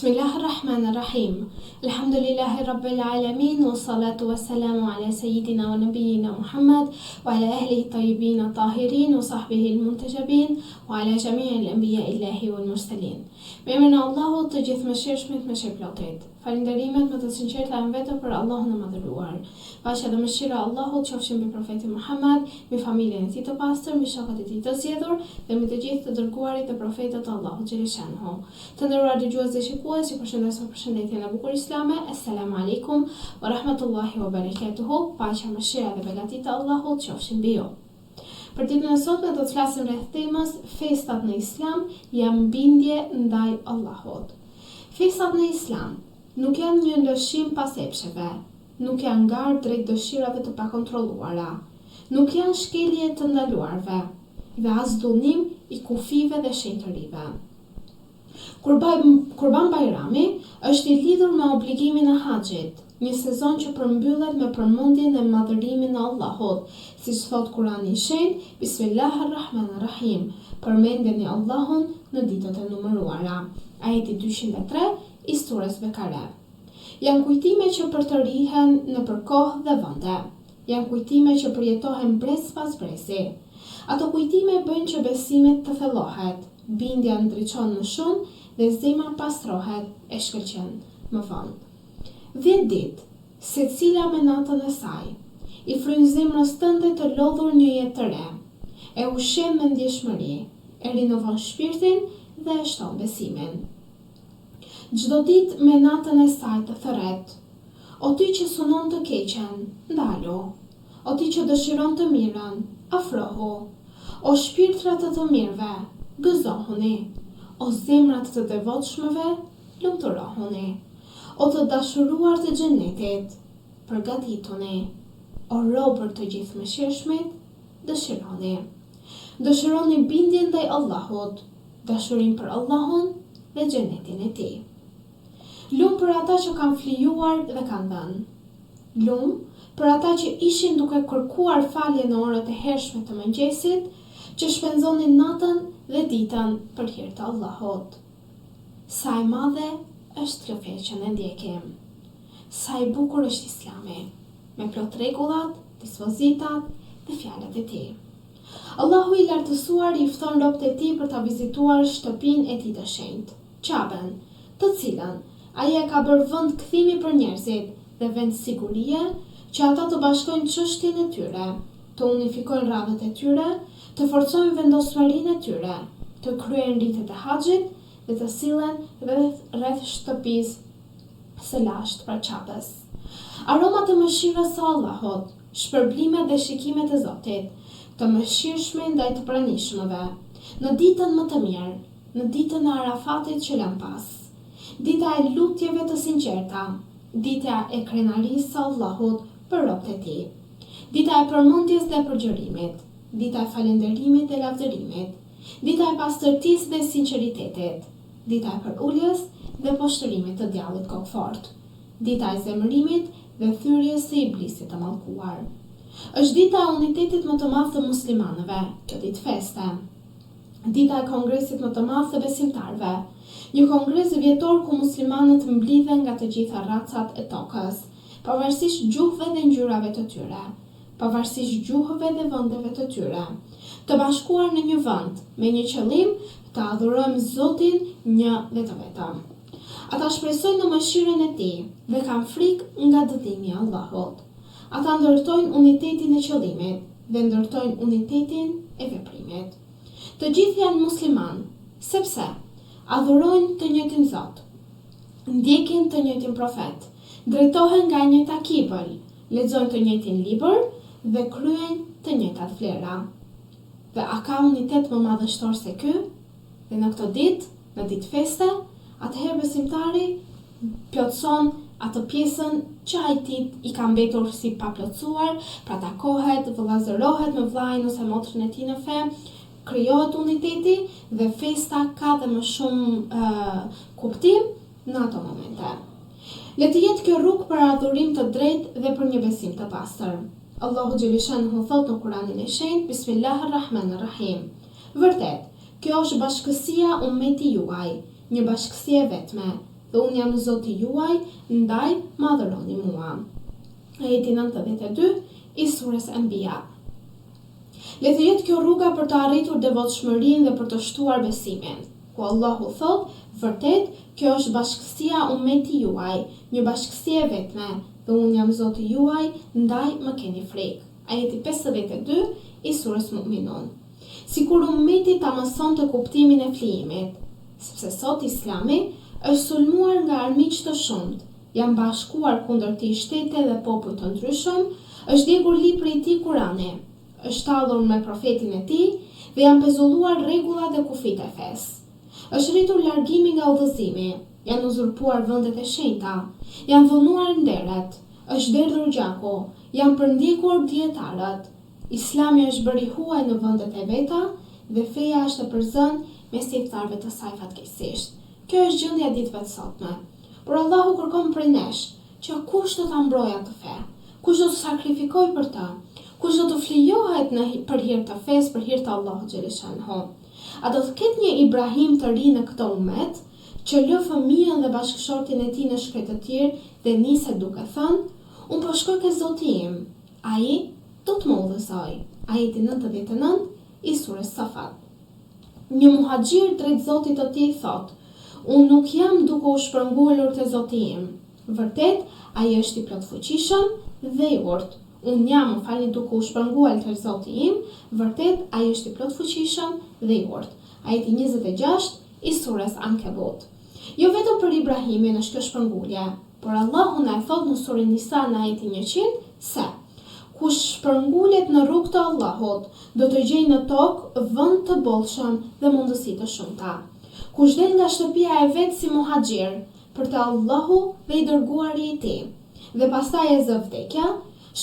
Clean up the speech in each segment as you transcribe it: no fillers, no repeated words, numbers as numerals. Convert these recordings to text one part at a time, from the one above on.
Bismillahirrahmanirrahim. Alhamdulillahi rabbil alamin, wassalatu wassalamu ala sayyidina wa nabiyyina Muhammad wa ala ahlihi tayyibin tahirin wa sahbihi almuntajabin wa ala jami'il anbiya'illahi wal mursalin. Me emrin e Allahut të gjithëmëshirshmit me shpërplotit. Falënderimet më të sinqerta janë vetëm për Allahun e madhëruar. Paqja dhe mëshira e Allahut qofshin mbi profetin Muhammad, mbi familjen e tij të pastër, mbi shokët e tij të zgjedhur dhe mbi të gjithë të dërguarit e profetët e Allahut xheleshanhu. Të nderuar dëgjues dhe shikues, ju përshëndes me përshëndetjen e bukur islame. Assalamu alaikum wa rahmatullahi wa barakatuhu. Paqja, mëshira dhe begatit e Allahut qofshin mbi ju. Për ditën e sotme do të flasim rreth temës festat në Islam janë bindje ndaj Allahut. Festat në Islam nuk janë një lëshim pas epsheve, nuk janë ngarë drejt dëshirave të pakontrolluara, nuk janë shkelje të ndaluarve dhe as dullim i kufive dhe shenjtërive. Kurban Bajrami është i lidhur me obligimin e haxhit, një sezon që përmbyllet me përmendjen e madhërimin e Allahut, siç thot Kurani i Shenjtë, Bismillahirrahmanirrahim, përmendeni Allahun në ditët e numëruara. Ajeti 203 i surës Bekare. Janë kujtime që përtërihen nëpër kohë dhe vende. Janë kujtime që përjetohen brez pas brezi. Ato kujtime bëjnë që besimet të thellohet, bindja ndriçon më shumë dhe zemra pastrohet e shkëlqen më vonë. 10 ditë, secila me natën e saj, i fryn zemrës tënde të lodhur një jetë të re, e ushqen me ndjeshmëri, e rinovon shpirtin dhe e shton besimin. Çdo ditë me natën e saj të thërret, o ti që sunon të keqen, ndalu, o ti që dëshiron të mirën, afrohu, o shpirtrat të mirëve, gëzohuni, o zemrat të devotshmëve, lumturohuni, o të dashuruar të xhenetit, përgatituni, o robër të gjithëmëshirshmit, dëshironi. Dëshironi bindjen ndaj Allahut, dashurinë për Allahun dhe xhenetin e tij. Lum për ata që kanë flijuar dhe kanë dhënë. Lum për ata që ishin duke kërkuar falje në orët e hershme të mëngjesit, që shpenzonin natën dhe ditën për hir të Allahut. Sa e madhe është kjo fe që ne ndjekim. Sa i bukur është Islami, me plot rregullat, dispozitat dhe fjalët e tij. Allahu i lartësuar i fton robët e tij për ta vizituar shtëpinë e tij të shenjtë, Qaben, të cilën ai e ka bërë vend kthimi për njerëzit dhe vend sigurie që ata të bashkojnë çështjen e tyre, të unifikojnë radhët e tyre, të forcojnë vendosmërinë e tyre, të kryejnë ritet e haxhit dhe të sillen rreth shtëpisë së lashtë pra Qabes. Aromat e mëshirës së Allahut, shpërblimet dhe shikimet e Zotit, të mëshirshme ndaj të pranishmëve, në ditën më të mirë, në ditën e Arafatit që lën pas, dita e lutjeve të sinqerta, dita e krenarisë së Allahut për robët e tij, dita e përmendjes dhe përgjërimit, dita e falënderimit dhe lavdërimit, dita e pastërtisë dhe sinqeritetit, dita e përuljes dhe poshtërimit të djallit kokfort, dita e zemërimit dhe thyrjes së iblisit të mallkuar. Është dita e unitetit më të madh të muslimanëve, kjo ditë feste. Dita e kongresit më të madh të besimtarëve, një kongres vjetor ku muslimanët mblidhen nga të gjitha racat e tokës, pavarësisht gjuhëve dhe ngjyrave të tyre, pavarësisht gjuhëve dhe vendeve të tyre, të bashkuar në një vend me një qëllim, të adhurojmë Zotin një dhe të vetëm. Ata shpresojnë në mëshirën e tij dhe kanë frikë nga dënimi i Allahut. Ata ndërtojnë unitetin e qëllimit dhe ndërtojnë unitetin e veprimit. Të gjithë janë musliman, sepse adhurojnë të njëjtin Zot, ndjekin të njëjtin profet, drejtohen nga e njëjta kibël, lexojnë të njëjtin libër dhe kryejnë të njëjtat vlera. Dhe a ka unitet më madhështor se ky? Dhe në këtë ditë, në ditë feste, atëherë besimtari plotson atë pjesën që ai i ka mbetur si pa plotësuar, pra takohet, vëllazërohet me vllajën ose motrën e tij në fe, krijohet uniteti dhe festa ka dhe më shumë kuptim në ato momente. Le të jetë kjo rrugë për adhurim të drejtë dhe për një besim të pastër. Allahu xheleshanhu thot në Kuranin e Shenjtë, Bismillahirrahmanirrahim. Vërtet, kjo është bashkësia ummeti juaj, një bashkësi e vetme, dhe unë jam Zoti juaj, ndaj madhëroni mua. Ajeti 92 i surës Anbiya. Le të jetë kjo rruga për të arritur devotshmërinë dhe për të shtuar besimin, ku Allahu thot, vërtet, kjo është bashkësia ummeti juaj, një bashkësi e vetme, dhe unë jam Zoti juaj, ndaj më keni frikë. Ajeti 52 i surës Mu'minun. Sikur ummeti ta mësonte kuptimin e flijimit, sepse sot Islami është sulmuar nga armiq të shumt, janë bashkuar kundër tij shtete dhe popull të ndryshëm, është djegur libri i tij Kurani, është tallur me profetin e tij dhe janë pezulluar rregullat dhe kufit e fesë. Është rritur largimi nga udhëzimi, janë uzurpuar vendet e shenjta, janë dhunuar nderet, është derdhur gjaku, janë përndjekur dietarët. Islami është bërë i huaj në vendet e veta dhe feja është e përzën mes thjestarëve të saj fatkeqësisht. Kjo është gjendja e ditëve të sotme. Por Allahu kërkon prej nesh që kush do ta mbrojë atë fe, kush do të sakrifikojë për të, kush do të flijohet për hir të fesë, për hir të Allahut xhaleshanhu. A do të ketë një Ibrahim të ri në këtë umet, që lë fëmijën dhe bashkëshortin e tij në shkretë të tjerë dhe niset duke thënë, unë po shkoj ke Zoti im, ai do të më udhëzoj. Ajeti 99 i surës Safat. Një muhaxhir drejt Zotit të tij thot, unë nuk jam duke u shpërngulur te Zoti im. Vërtet, ai është i plot fuqishëm dhe i urtë. Unë jam, më falni, duke u shpërnguar te Zoti im. Vërtet, ai është i plot fuqishëm dhe i urtë. Ajeti 26 i surës Ankebut. Jo vetëm për Ibrahimin është kjo shpërngulje, por Allahu na e thot në surën Nisa në ajetin 100 se kush shpërngulet në rrugë të Allahut, do të gjejë në tokë vend të bollshëm dhe mundësi të shumta. Kush del nga shtëpia e vet si muhaxhir për te Allahu dhe i dërguari i tij, dhe pastaj e zë vdekja,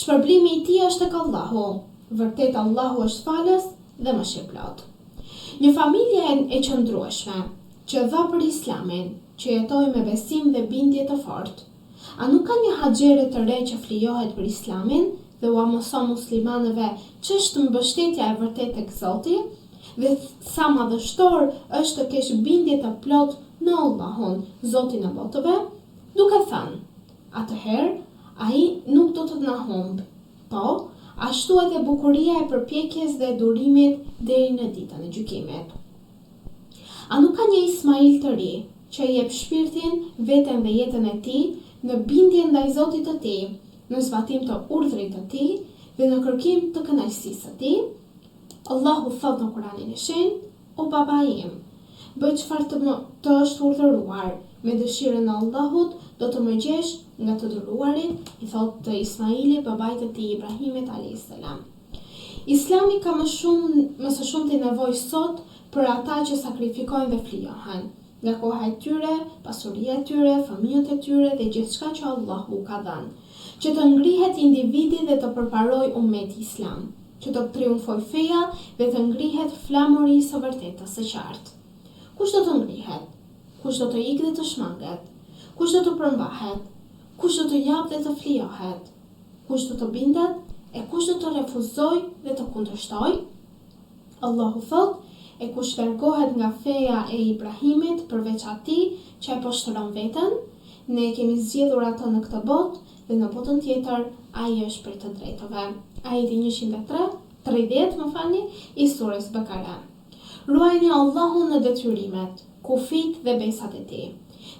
shpërblimi i tij është tek Allahu. Vërtet Allahu është falës dhe mëshirëplot. Një familje e qëndrueshme që dha për Islamin, që jetoi me besim dhe bindje të fortë. A nuk ka një haxhere të re që flijohet për Islamin dhe u mëson muslimanëve ç'është mbështetja e vërtetë tek Zoti dhe sa madhështor është të kesh bindje të plot në Allahun, Zotin e botëve, duke thënë, atëherë ai nuk do të na humb. Po, ashtu edhe bukuria e përpjekjes dhe durimit deri në ditën e gjykimit. A nuk ka një Ismail të ri që i jep shpirtin, veten dhe jetën e tij në bindje ndaj Zotit të tij, në zbatim të urdhrit të tij dhe në kërkim të kënaqësisë së tij? Allahu thot në Kur'anin e Shenjtë, o baba im, bëj çfarë të është urdhëruar, me dëshirën e Allahut do të më gjesh nga të dëruarit, i thot të Ismailit, babait të tij Ibrahimit alayhis salam. Islami ka më së shumti nevojë sot për ata që sakrifikojnë dhe flijohen, nga koha e tyre, pasuria e tyre, fëmijët e tyre dhe gjithçka që Allahu ka dhënë, që të ngrihet individi dhe të përparoj ummeti Islam, që të triumfoj feja dhe të ngrihet flamuri së vërtetës së qartë. Kush do të ngrihet? Kush do të ikë dhe të shmanget? Kush do të përmbahet? Kush do të japë dhe të flijohet? Kush do të bindet? E kush do të refuzoj dhe të kundërshtoj? Allahu thot, e kush largohet nga feja e Ibrahimit përveç atij që e poshtron veten, ne kemi zgjedhur atë në këtë botë dhe në botën tjetër ai është për të drejtëve. Ajeti 130 i surës Bakara. Ruajini Allahun në detyrimet, kufit dhe besat e tij,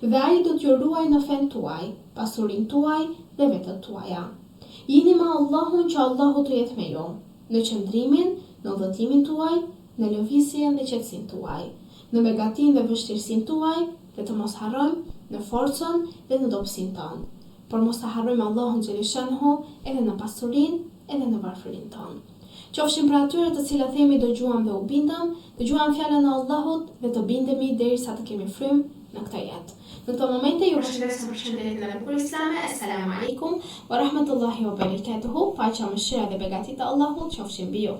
dhe ai do t'ju ruaj në fen tuaj, pasurinë tuaj dhe vetët tuaja. Jini me Allahun që Allahu të jetë me ju, në qëndrimin, në udhëtimin tuaj, në lëvizjen dhe qetësinë tuaj, në begatinë dhe vështirësinë tuaj, dhe të mos harrojmë në forcën dhe në dobësinë tonë, por mos ta harrojmë Allahun xhaleshanhu edhe në pasurinë edhe në varfërinë tonë. Qofshim për atyre të cilët themi dëgjuam dhe u bindëm, dëgjuam fjalën e Allahut dhe të bindemi derisa të kemi frymë në këtë jetë. Në këtë momente ju përshëndes për shëndetjen e bukur islame. Assalamu alaikum wa rahmatullahi wa barakatuhu. Paqja, mëshira dhe begati të Allahut qofshin mbi ju.